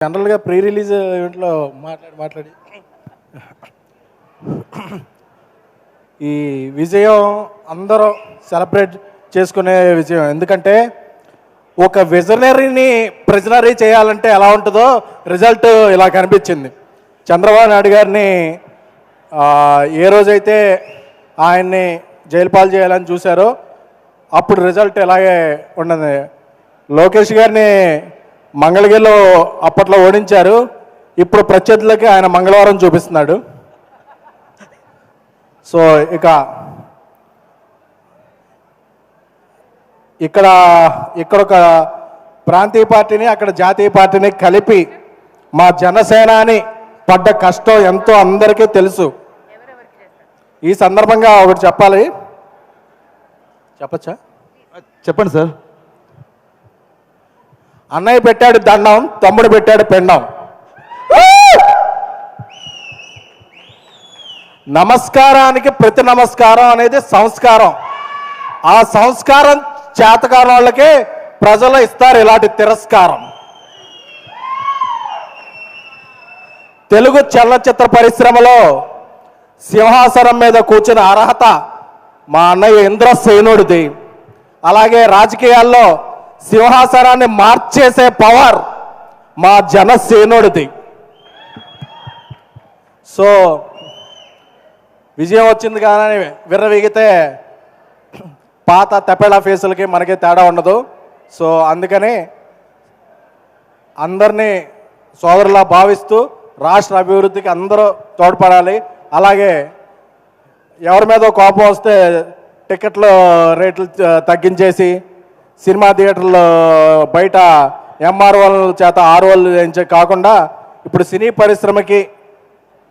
జనరల్గా pre release ఈవెంట్లో మాట్లాడి ఈ విజయం అందరూ సెలబ్రేట్ చేసుకునే విజయం. ఎందుకంటే ఒక విజనరీని ప్రిజనరీ చేయాలంటే ఎలా ఉంటుందో రిజల్ట్ ఇలా కనిపించింది. చంద్రబాబు నాయుడు గారిని ఏ రోజైతే ఆయన్ని జైలు పాలు చేయాలని చూశారో అప్పుడు రిజల్ట్ ఇలాగే ఉన్నది. లోకేష్ గారిని మంగళగిరిలో అప్పట్లో ఓడించారు, ఇప్పుడు ప్రత్యర్థులకి ఆయన మంగళవారం చూపిస్తున్నాడు. సో ఇక్కడ ఒక ప్రాంతీయ పార్టీని అక్కడ జాతీయ పార్టీని కలిపి మా జనసేనాని పడ్డ కష్టం ఎంతో అందరికీ తెలుసు. ఈ సందర్భంగా ఒకటి చెప్పాలి. చెప్పచ్చా? చెప్పండి సార్. అన్నయ్య పెట్టాడు దండం, తమ్ముడు పెట్టాడు పెండం. నమస్కారానికి ప్రతి నమస్కారం అనేది సంస్కారం. ఆ సంస్కారం చేతకాని వాళ్ళకే ప్రజలు ఇస్తారు ఇలాంటి తిరస్కారం. తెలుగు చలనచిత్ర పరిశ్రమలో సింహాసనం మీద కూర్చున్న అర్హత మా అన్నయ్య ఇంద్రసేనుడిది. అలాగే రాజకీయాల్లో సింహాసనాన్ని మార్చేసే పవర్ మా జనసేనుడిది. సో విజయం వచ్చింది కానీ విర్రవీగితే పాత తెపేళ ఫేసులకి మనకి తేడా ఉండదు. సో అందుకని అందరినీ సోదరులా భావిస్తూ రాష్ట్ర అభివృద్ధికి అందరూ తోడ్పడాలి. అలాగే ఎవరి మీద కోపం వస్తే టికెట్లు రేట్లు తగ్గించేసి సినిమా థియేటర్లో బయట ఎంఆర్ఓల చేత ఆర్ఓలు చేయించే కాకుండా ఇప్పుడు సినీ పరిశ్రమకి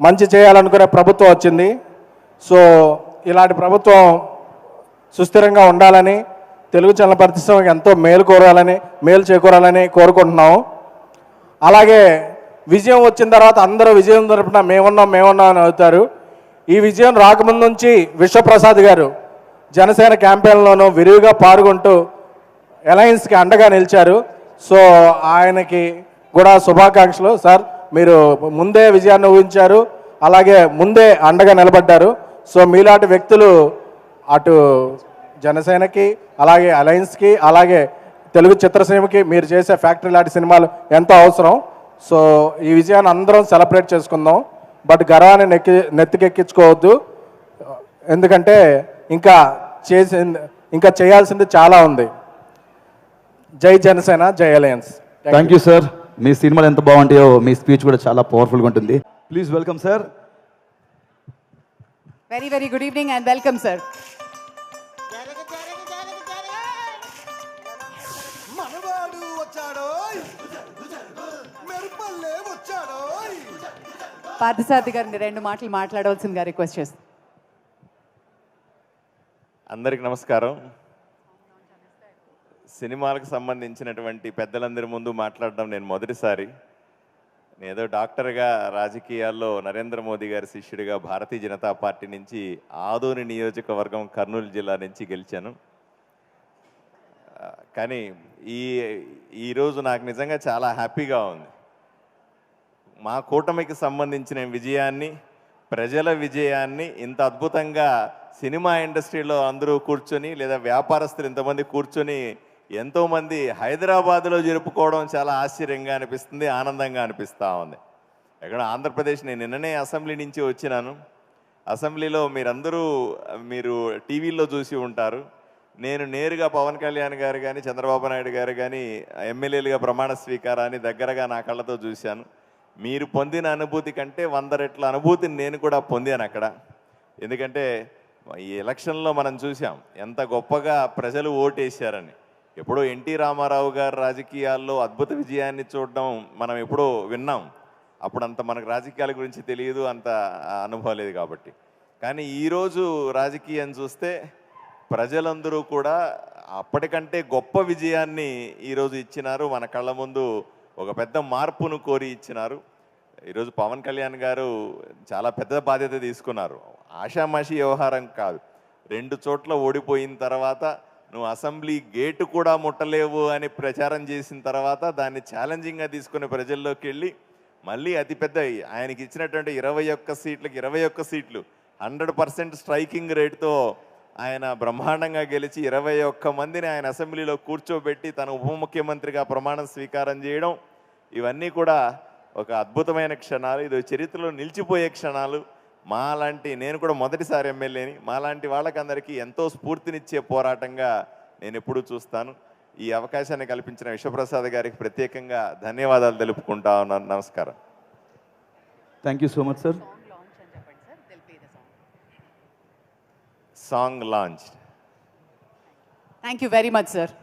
మంచి చేయాలనుకునే ప్రభుత్వం వచ్చింది. సో ఇలాంటి ప్రభుత్వం సుస్థిరంగా ఉండాలని, తెలుగు చలన పరిశ్రమకి ఎంతో మేలు చేకూరాలని కోరుకుంటున్నాము. అలాగే విజయం వచ్చిన తర్వాత అందరూ విజయం తరపున మేమున్నాం అని అవుతారు. ఈ విజయం రాకముందు నుంచి విశ్వప్రసాద్ గారు జనసేన క్యాంపెయిన్లోనూ విరివిగా పాల్గొంటూ అలయన్స్కి అండగా నిలిచారు. సో ఆయనకి కూడా శుభాకాంక్షలు. సార్, మీరు ముందే విజయాన్ని ఊహించారు, అలాగే ముందే అండగా నిలబడ్డారు. సో మీలాంటి వ్యక్తులు అటు జనసేనకి, అలాగే అలయన్స్కి, అలాగే తెలుగు చిత్రసీమకి మీరు చేసే ఫ్యాక్టరీ లాంటి సినిమాలు ఎంతో అవసరం. సో ఈ విజయాన్ని అందరం సెలబ్రేట్ చేసుకుందాం. బట్ గర్వాన్ని నెత్తికెక్కించుకోవద్దు. ఎందుకంటే ఇంకా చేయాల్సింది చాలా ఉంది. జై జనసేన, జై అలయన్స్. Thank you sir. మీ సినిమాలు ఎంత బాగుంటాయో మీ స్పీచ్ కూడా చాలా పవర్ఫుల్గా ఉంటుంది. Please welcome sir. Very very good evening and welcome sir. Parthasarathi గారిని 2 మాటలు మాట్లాడవలసిందిగా రిక్వెస్ట్ చేస్తాను. అందరికి నమస్కారం. సినిమాలకు సంబంధించినటువంటి పెద్దలందరి ముందు మాట్లాడడం నేను మొదటిసారి. నేనేదో డాక్టర్గా రాజకీయాల్లో నరేంద్ర మోదీ గారి శిష్యుడిగా భారతీయ జనతా పార్టీ నుంచి ఆదోని నియోజకవర్గం కర్నూలు జిల్లా నుంచి గెలిచాను. కానీ ఈరోజు నాకు నిజంగా చాలా హ్యాపీగా ఉంది. మా కూటమికి సంబంధించిన విజయాన్ని, ప్రజల విజయాన్ని ఇంత అద్భుతంగా సినిమా ఇండస్ట్రీలో అందరూ కూర్చొని, లేదా వ్యాపారస్తులు ఇంతమంది కూర్చొని ఎంతోమంది హైదరాబాద్లో జరుపుకోవడం చాలా ఆశ్చర్యంగా అనిపిస్తుంది, ఆనందంగా అనిపిస్తూ ఉంది. ఎక్కడ ఆంధ్రప్రదేశ్, నేను నిన్ననే అసెంబ్లీ నుంచి వచ్చినాను. అసెంబ్లీలో మీరు టీవీల్లో చూసి ఉంటారు. నేను నేరుగా పవన్ కళ్యాణ్ గారు కానీ, చంద్రబాబు నాయుడు గారు కానీ ఎమ్మెల్యేలుగా ప్రమాణ స్వీకారాన్ని దగ్గరగా నా కళ్ళతో చూశాను. మీరు పొందిన అనుభూతి కంటే 100 రెట్ల అనుభూతిని నేను కూడా పొందాను అక్కడ. ఎందుకంటే ఈ ఎలక్షన్లో మనం చూసాం ఎంత గొప్పగా ప్రజలు ఓటేశారని. ఎప్పుడో ఎన్టీ రామారావు గారు రాజకీయాల్లో అద్భుత విజయాన్ని చూడడం మనం ఎప్పుడో విన్నాం. అప్పుడంత మనకు రాజకీయాల గురించి తెలియదు, అంత అనుభవం లేదు కాబట్టి. కానీ ఈరోజు రాజకీయం చూస్తే ప్రజలందరూ కూడా అప్పటికంటే గొప్ప విజయాన్ని ఈరోజు ఇచ్చినారు. మన కళ్ళ ముందు ఒక పెద్ద మార్పును కోరి ఇచ్చినారు. ఈరోజు పవన్ కళ్యాణ్ గారు చాలా పెద్ద బాధ్యత తీసుకున్నారు. ఆషామాషి వ్యవహారం కాదు. 2 చోట్ల ఓడిపోయిన తర్వాత నువ్వు అసెంబ్లీ గేటు కూడా ముట్టలేవు అని ప్రచారం చేసిన తర్వాత దాన్ని ఛాలెంజింగ్గా తీసుకుని ప్రజల్లోకి వెళ్ళి మళ్ళీ అతిపెద్ద ఆయనకి ఇచ్చినటువంటి 21 సీట్లకి 21 సీట్లు 100% స్ట్రైకింగ్ రేటుతో ఆయన బ్రహ్మాండంగా గెలిచి 21 మందిని ఆయన అసెంబ్లీలో కూర్చోబెట్టి తన ఉప ముఖ్యమంత్రిగా ప్రమాణ స్వీకారం చేయడం ఇవన్నీ కూడా ఒక అద్భుతమైన క్షణాలు. ఇది చరిత్రలో నిలిచిపోయే క్షణాలు. మాలాంటి, నేను కూడా మొదటిసారి ఎమ్మెల్యేని, మాలాంటి వాళ్ళకందరికీ ఎంతో స్ఫూర్తినిచ్చే పోరాటంగా నేను ఎప్పుడూ చూస్తాను. ఈ అవకాశాన్ని కల్పించిన విశ్వప్రసాద్ గారికి ప్రత్యేకంగా ధన్యవాదాలు తెలుపుకుంటా ఉన్నాను. నమస్కారం. Thank you so much sir. Song launch. Thank you very much sir.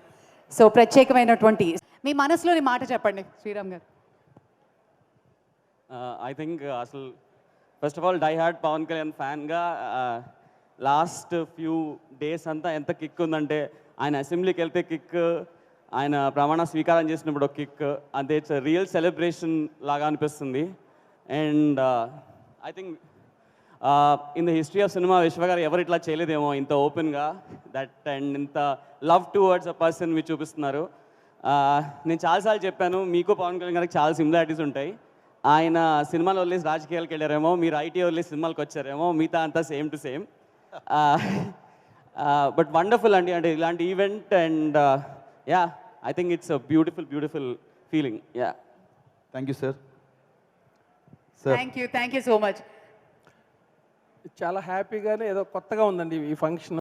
So ప్రత్యేకమైనటువంటి మీ మనసులోని మాట చెప్పండి శ్రీరామ్ గారు. ఐ థింక్ అసలు first of all die hard Pawan Kalyan ఫ్యాన్గా లాస్ట్ ఫ్యూ డేస్ అంతా ఎంత కిక్ ఉందంటే, ఆయన అసెంబ్లీకి వెళ్తే కిక్, ఆయన ప్రమాణ స్వీకారం చేసినప్పుడు ఒక కిక్, అంతే ఇట్స్ రియల్ సెలబ్రేషన్ లాగా అనిపిస్తుంది. And I think in the history of cinema విశ్వ గారు ఎవరు ఇట్లా చేయలేదేమో ఇంత ఓపెన్గా దట్ అండ్ ఇంత లవ్ టువర్డ్స్ అ పర్సన్ మీరు చూపిస్తున్నారు. నేను చాలాసార్లు చెప్పాను, మీకు పవన్ కళ్యాణ్ గారికి చాలా సిమిలారిటీస్ ఉంటాయి. ఆయన సినిమాలు వదిలేసి రాజకీయాలకు వెళ్ళారేమో, మీరు ఐటీ వదిలేసి సినిమాలకు వచ్చారేమో, మిగతా అంతా same to same. But wonderful అండి, అంటే ఇలాంటి event. And yeah, I think it's a beautiful feeling. Yeah, thank you sir. Thank you so much. చాలా హ్యాపీగానే ఏదో కొత్తగా ఉందండి ఈ ఫంక్షన్.